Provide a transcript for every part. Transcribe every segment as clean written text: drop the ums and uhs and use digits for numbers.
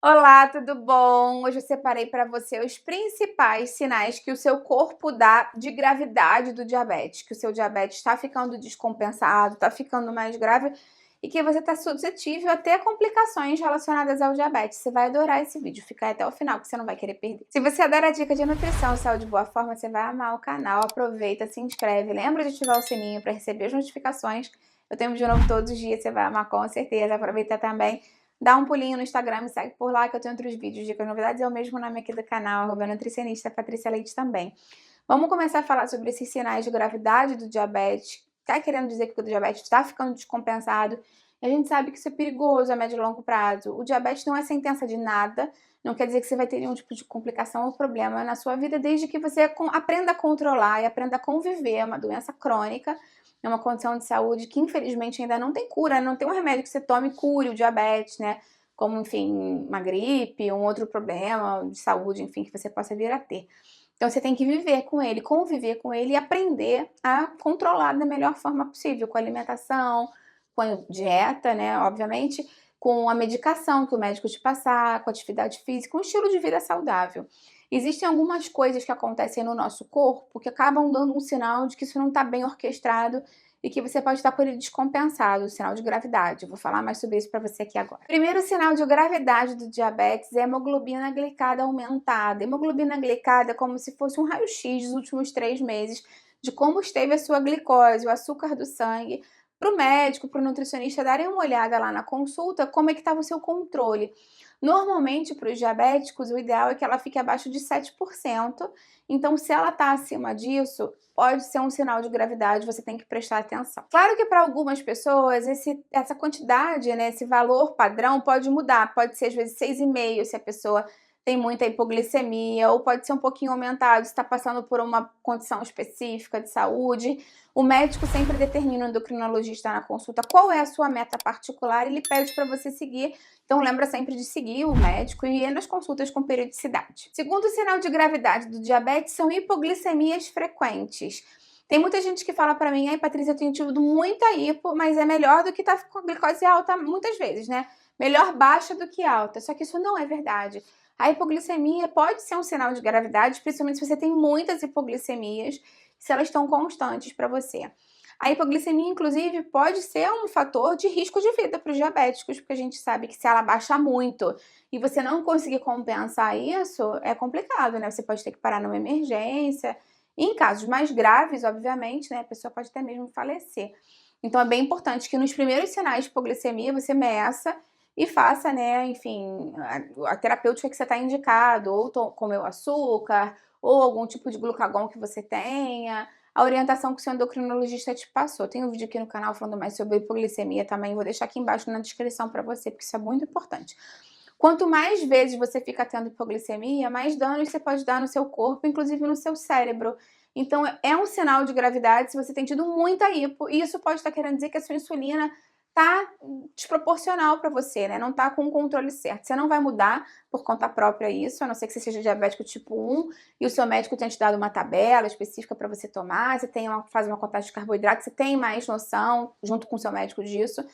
Olá, tudo bom? Hoje eu separei para você os principais sinais que o seu corpo dá de gravidade do diabetes, que o seu diabetes está ficando descompensado, está ficando mais grave e que você está suscetível a ter complicações relacionadas ao diabetes. Você vai adorar esse vídeo, fica aí até o final que você não vai querer perder. Se você adora dica de nutrição, saúde e boa forma, você vai amar o canal. Aproveita, se inscreve, lembra de ativar o sininho para receber as notificações. Eu tenho vídeo novo todos os dias, você vai amar com certeza. Aproveita também. Dá um pulinho no Instagram, me segue por lá que eu tenho outros vídeos, dicas, novidades. É o mesmo nome aqui do canal, @nutricionista Patrícia Leite também. Vamos começar a falar sobre esses sinais de gravidade do diabetes. Tá querendo dizer que o diabetes está ficando descompensado. E a gente sabe que isso é perigoso a médio e longo prazo. O diabetes não é sentença de nada. Não quer dizer que você vai ter nenhum tipo de complicação ou problema na sua vida, desde que você aprenda a controlar e aprenda a conviver. É uma doença crônica, é uma condição de saúde que infelizmente ainda não tem cura, não tem um remédio que você tome e cure o diabetes, né? Como, enfim, uma gripe, um outro problema de saúde, enfim, que você possa vir a ter. Então você tem que viver com ele, conviver com ele e aprender a controlar da melhor forma possível, com a alimentação, com a dieta, né, obviamente, com a medicação que o médico te passar, com a atividade física, um estilo de vida saudável. Existem algumas coisas que acontecem no nosso corpo que acabam dando um sinal de que isso não está bem orquestrado e que você pode estar com ele descompensado, o sinal de gravidade. Eu vou falar mais sobre isso para você aqui agora. Primeiro sinal de gravidade do diabetes é a hemoglobina glicada aumentada. Hemoglobina glicada é como se fosse um raio-x dos últimos 3 meses de como esteve a sua glicose, o açúcar do sangue, para o médico, para o nutricionista darem uma olhada lá na consulta, como é que estava o seu controle. Normalmente, para os diabéticos, o ideal é que ela fique abaixo de 7%. Então, se ela está acima disso, pode ser um sinal de gravidade, você tem que prestar atenção. Claro que para algumas pessoas, essa quantidade, né, esse valor padrão pode mudar. Pode ser, às vezes, 6,5 se a pessoa tem muita hipoglicemia, ou pode ser um pouquinho aumentado se está passando por uma condição específica de saúde. O médico sempre determina, o endocrinologista na consulta, qual é a sua meta particular e ele pede para você seguir. Então lembra sempre de seguir o médico e ir nas consultas com periodicidade. Segundo sinal de gravidade do diabetes são hipoglicemias frequentes. Tem muita gente que fala para mim, ai Patrícia, eu tenho tido muita hipo, mas é melhor do que estar com a glicose alta muitas vezes, né? Melhor baixa do que alta, só que isso não é verdade. A hipoglicemia pode ser um sinal de gravidade, principalmente se você tem muitas hipoglicemias, se elas estão constantes para você. A hipoglicemia, inclusive, pode ser um fator de risco de vida para os diabéticos, porque a gente sabe que se ela baixar muito e você não conseguir compensar isso, é complicado, né? Você pode ter que parar numa emergência. E em casos mais graves, obviamente, né, a pessoa pode até mesmo falecer. Então é bem importante que nos primeiros sinais de hipoglicemia você meça e faça, né, enfim, a terapêutica que você está indicado, ou comer o açúcar, ou algum tipo de glucagon que você tenha, a orientação que o seu endocrinologista te passou. Tem um vídeo aqui no canal falando mais sobre hipoglicemia também, vou deixar aqui embaixo na descrição para você, porque isso é muito importante. Quanto mais vezes você fica tendo hipoglicemia, mais danos você pode dar no seu corpo, inclusive no seu cérebro. Então é um sinal de gravidade se você tem tido muita hipo, e isso pode estar querendo dizer que a sua insulina tá desproporcional para você, né? Não tá com o controle certo. Você não vai mudar por conta própria isso, a não ser que você seja diabético tipo 1 e o seu médico tenha te dado uma tabela específica para você tomar, você faz uma contagem de carboidrato, você tem mais noção, junto com o seu médico disso.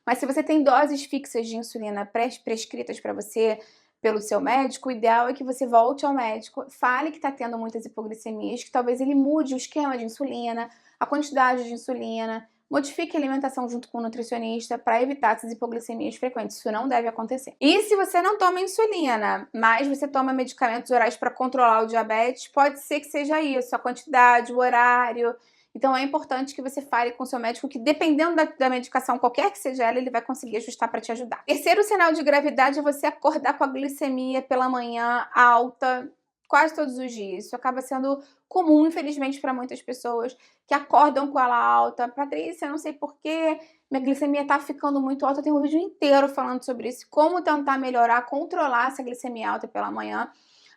Mas se você tem doses fixas de insulina prescritas para você pelo seu médico, o ideal é que você volte ao médico, fale que está tendo muitas hipoglicemias, que talvez ele mude o esquema de insulina, a quantidade de insulina, modifique a alimentação junto com o nutricionista para evitar essas hipoglicemias frequentes. Isso não deve acontecer. E se você não toma insulina, mas você toma medicamentos orais para controlar o diabetes, pode ser que seja isso, a quantidade, o horário. Então é importante que você fale com o seu médico que, dependendo da medicação, qualquer que seja ela, ele vai conseguir ajustar para te ajudar. Terceiro sinal de gravidade é você acordar com a glicemia pela manhã alta, quase todos os dias. Isso acaba sendo comum, infelizmente, para muitas pessoas que acordam com ela alta. Patrícia, eu não sei porquê, minha glicemia tá ficando muito alta. Eu tenho um vídeo inteiro falando sobre isso, como tentar melhorar, controlar essa glicemia alta pela manhã.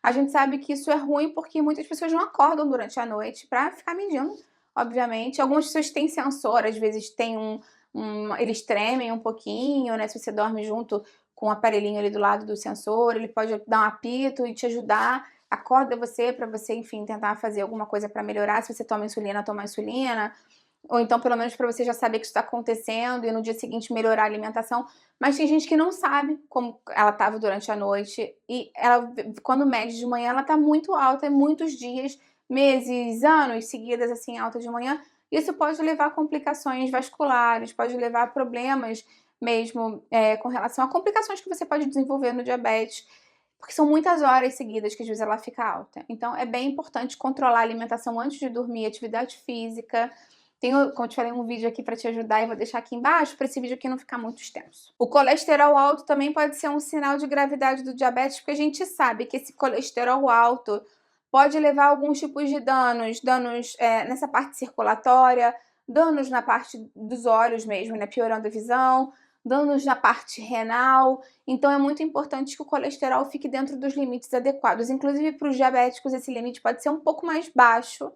A gente sabe que isso é ruim porque muitas pessoas não acordam durante a noite para ficar medindo, obviamente. Algumas pessoas têm sensor, às vezes tem eles tremem um pouquinho, né? Se você dorme junto com o aparelhinho ali do lado do sensor, ele pode dar um apito e te ajudar. Acorda você para você, enfim, tentar fazer alguma coisa para melhorar. Se você toma insulina, ou então pelo menos para você já saber que isso está acontecendo e no dia seguinte melhorar a alimentação. Mas tem gente que não sabe como ela estava durante a noite e ela, quando mede de manhã, ela está muito alta, muitos dias, meses, anos seguidas assim alta de manhã. Isso pode levar a complicações vasculares, pode levar a problemas mesmo com relação a complicações que você pode desenvolver no diabetes, porque são muitas horas seguidas que às vezes ela fica alta. Então é bem importante controlar a alimentação antes de dormir, atividade física. Tenho, como eu te falei, um vídeo aqui para te ajudar e vou deixar aqui embaixo para esse vídeo aqui não ficar muito extenso. O colesterol alto também pode ser um sinal de gravidade do diabetes, porque a gente sabe que esse colesterol alto pode levar a alguns tipos de danos nessa parte circulatória, danos na parte dos olhos mesmo, né, piorando a visão, danos na parte renal. Então é muito importante que o colesterol fique dentro dos limites adequados. Inclusive para os diabéticos esse limite pode ser um pouco mais baixo.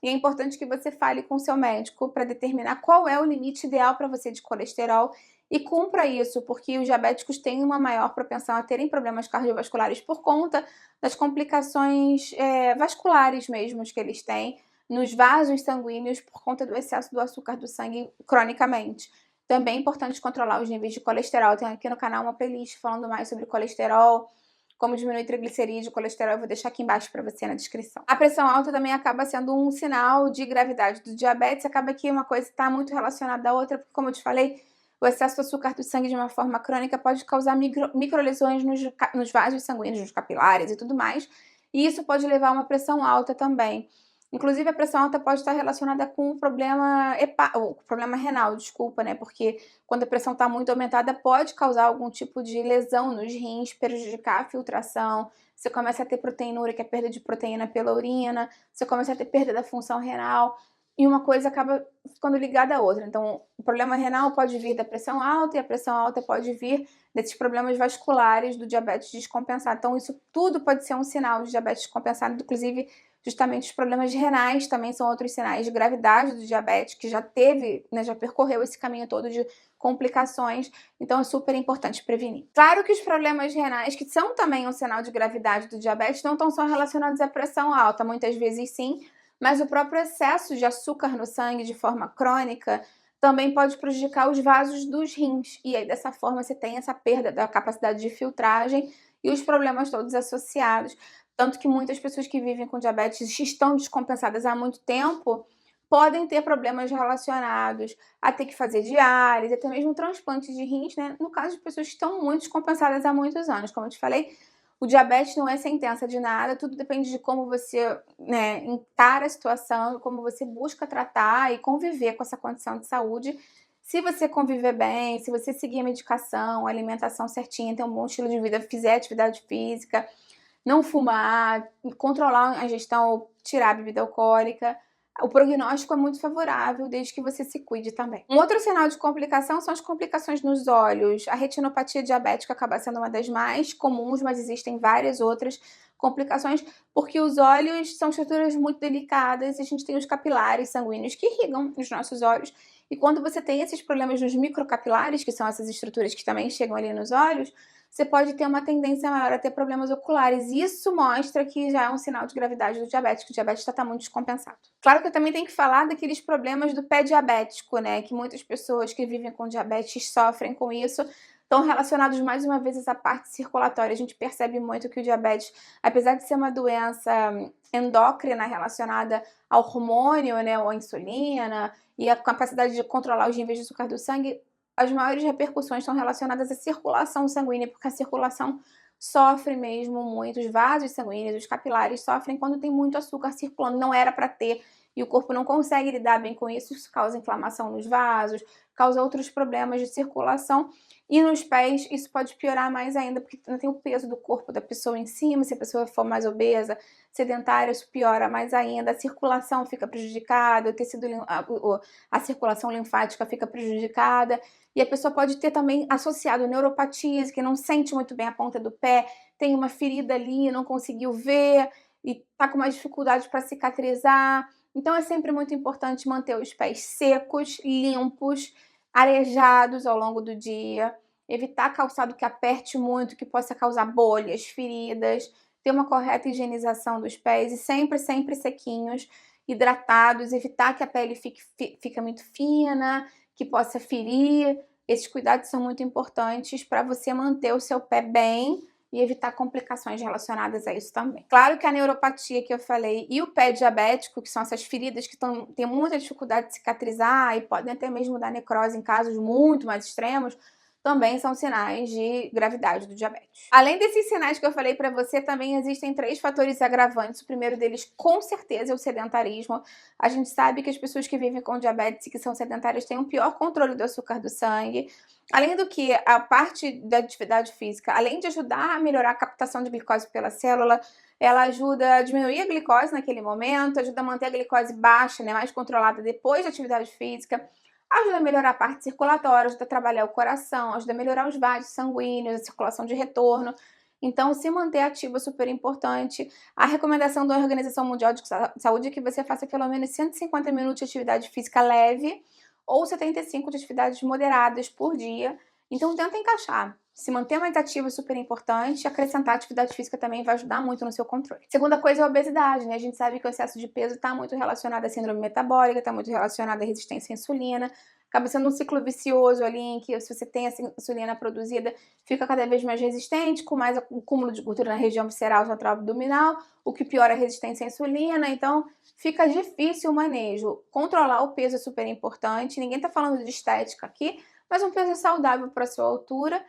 E é importante que você fale com o seu médico para determinar qual é o limite ideal para você de colesterol e cumpra isso, porque os diabéticos têm uma maior propensão a terem problemas cardiovasculares por conta das complicações vasculares mesmo que eles têm nos vasos sanguíneos por conta do excesso do açúcar do sangue cronicamente. Também é importante controlar os níveis de colesterol. Tem aqui no canal uma playlist falando mais sobre colesterol, como diminuir triglicerídeo, colesterol, eu vou deixar aqui embaixo para você na descrição. A pressão alta também acaba sendo um sinal de gravidade do diabetes, acaba que uma coisa está muito relacionada à outra, porque como eu te falei, o excesso de açúcar do sangue de uma forma crônica pode causar microlesões nos vasos sanguíneos, nos capilares e tudo mais, e isso pode levar a uma pressão alta também. Inclusive, a pressão alta pode estar relacionada com o problema renal, desculpa, né? Porque quando a pressão está muito aumentada, pode causar algum tipo de lesão nos rins, prejudicar a filtração. Você começa a ter proteinúria, que é perda de proteína pela urina. Você começa a ter perda da função renal. E uma coisa acaba ficando ligada à outra. Então, o problema renal pode vir da pressão alta e a pressão alta pode vir desses problemas vasculares do diabetes descompensado. Então, isso tudo pode ser um sinal de diabetes descompensado, inclusive justamente os problemas renais também são outros sinais de gravidade do diabetes, que já teve, né, já percorreu esse caminho todo de complicações, então é super importante prevenir. Claro que os problemas renais, que são também um sinal de gravidade do diabetes, não estão só relacionados à pressão alta, muitas vezes sim, mas o próprio excesso de açúcar no sangue de forma crônica também pode prejudicar os vasos dos rins, e aí dessa forma você tem essa perda da capacidade de filtragem e os problemas todos associados. Tanto que muitas pessoas que vivem com diabetes estão descompensadas há muito tempo, podem ter problemas relacionados a ter que fazer diálise, até mesmo transplante de rins, né? No caso de pessoas que estão muito descompensadas há muitos anos. Como eu te falei, o diabetes não é sentença de nada, tudo depende de como você, né, encara a situação, como você busca tratar e conviver com essa condição de saúde. Se você conviver bem, se você seguir a medicação, a alimentação certinha, ter um bom estilo de vida, fizer atividade física, não fumar, controlar a ingestão, tirar a bebida alcoólica, o prognóstico é muito favorável, desde que você se cuide também. Um outro sinal de complicação são as complicações nos olhos. A retinopatia diabética acaba sendo uma das mais comuns, mas existem várias outras complicações, porque os olhos são estruturas muito delicadas e a gente tem os capilares sanguíneos que irrigam os nossos olhos. E quando você tem esses problemas nos microcapilares, que são essas estruturas que também chegam ali nos olhos, você pode ter uma tendência maior a ter problemas oculares. Isso mostra que já é um sinal de gravidade do diabetes, que o diabetes está muito descompensado. Claro que eu também tenho que falar daqueles problemas do pé diabético, né? Que muitas pessoas que vivem com diabetes sofrem com isso. Estão relacionados mais uma vez a essa parte circulatória. A gente percebe muito que o diabetes, apesar de ser uma doença endócrina relacionada ao hormônio, né, ou à insulina, e a capacidade de controlar os níveis de açúcar do sangue, as maiores repercussões estão relacionadas à circulação sanguínea, porque a circulação sofre mesmo muito, os vasos sanguíneos, os capilares sofrem quando tem muito açúcar circulando, não era para ter, e o corpo não consegue lidar bem com isso, isso causa inflamação nos vasos, causa outros problemas de circulação, e nos pés isso pode piorar mais ainda, porque não tem o peso do corpo da pessoa em cima, se a pessoa for mais obesa, sedentária, isso piora mais ainda, a circulação fica prejudicada, o tecido, a circulação linfática fica prejudicada, e a pessoa pode ter também associado neuropatias, que não sente muito bem a ponta do pé, tem uma ferida ali, não conseguiu ver, e tá com mais dificuldade para cicatrizar. Então é sempre muito importante manter os pés secos, limpos, arejados ao longo do dia, evitar calçado que aperte muito, que possa causar bolhas, feridas, ter uma correta higienização dos pés e sempre, sempre sequinhos. hidratados, evitar que a pele fique muito fina, que possa ferir. Esses cuidados são muito importantes para você manter o seu pé bem e evitar complicações relacionadas a isso também. Claro que a neuropatia que eu falei e o pé diabético, que são essas feridas que têm muita dificuldade de cicatrizar e podem até mesmo dar necrose em casos muito mais extremos, também são sinais de gravidade do diabetes. Além desses sinais que eu falei para você, também existem 3 fatores agravantes. O primeiro deles, com certeza, é o sedentarismo. A gente sabe que as pessoas que vivem com diabetes e que são sedentárias têm um pior controle do açúcar do sangue. Além do que, a parte da atividade física, além de ajudar a melhorar a captação de glicose pela célula, ela ajuda a diminuir a glicose naquele momento, ajuda a manter a glicose baixa, né, mais controlada depois da atividade física, ajuda a melhorar a parte circulatória, ajuda a trabalhar o coração, ajuda a melhorar os vasos sanguíneos, a circulação de retorno. Então, se manter ativo é super importante. A recomendação da Organização Mundial de Saúde é que você faça pelo menos 150 minutos de atividade física leve ou 75 de atividades moderadas por dia. Então, tenta encaixar. Se manter mais ativo é super importante, acrescentar atividade física também vai ajudar muito no seu controle. Segunda coisa é a obesidade, né? A gente sabe que o excesso de peso está muito relacionado à síndrome metabólica, está muito relacionado à resistência à insulina, acaba sendo um ciclo vicioso ali em que se você tem a insulina produzida, fica cada vez mais resistente, com mais acúmulo de gordura na região visceral central abdominal, o que piora a resistência à insulina, então fica difícil o manejo. Controlar o peso é super importante, ninguém está falando de estética aqui, mas um peso saudável para a sua altura.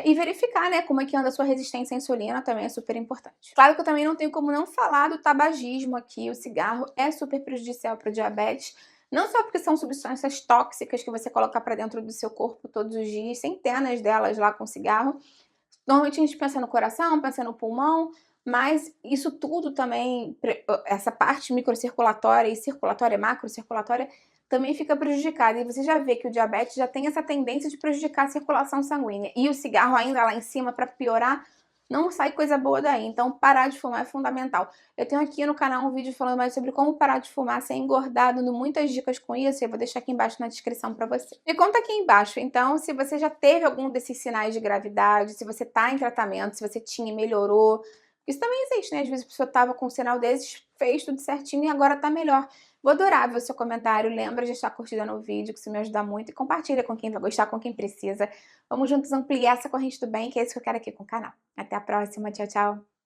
E verificar, né, como é que anda a sua resistência à insulina também é super importante. Claro que eu também não tenho como não falar do tabagismo aqui. O cigarro é super prejudicial para o diabetes, não só porque são substâncias tóxicas que você coloca para dentro do seu corpo todos os dias, centenas delas lá com cigarro. Normalmente a gente pensa no coração, pensa no pulmão, mas isso tudo também, essa parte microcirculatória e circulatória, macrocirculatória, também fica prejudicada. E você já vê que o diabetes já tem essa tendência de prejudicar a circulação sanguínea. E o cigarro ainda lá em cima, para piorar, não sai coisa boa daí. Então, parar de fumar é fundamental. Eu tenho aqui no canal um vídeo falando mais sobre como parar de fumar sem engordar, dando muitas dicas com isso. Eu vou deixar aqui embaixo na descrição para você. Me conta aqui embaixo, então, se você já teve algum desses sinais de gravidade, se você tá em tratamento, se você tinha e melhorou. Isso também existe, né? Às vezes a pessoa tava com um sinal desses, fez tudo certinho e agora tá melhor. Vou adorar ver o seu comentário. Lembra de deixar curtida no vídeo, que isso me ajuda muito. E compartilha com quem vai gostar, com quem precisa. Vamos juntos ampliar essa corrente do bem, que é isso que eu quero aqui com o canal. Até a próxima. Tchau, tchau.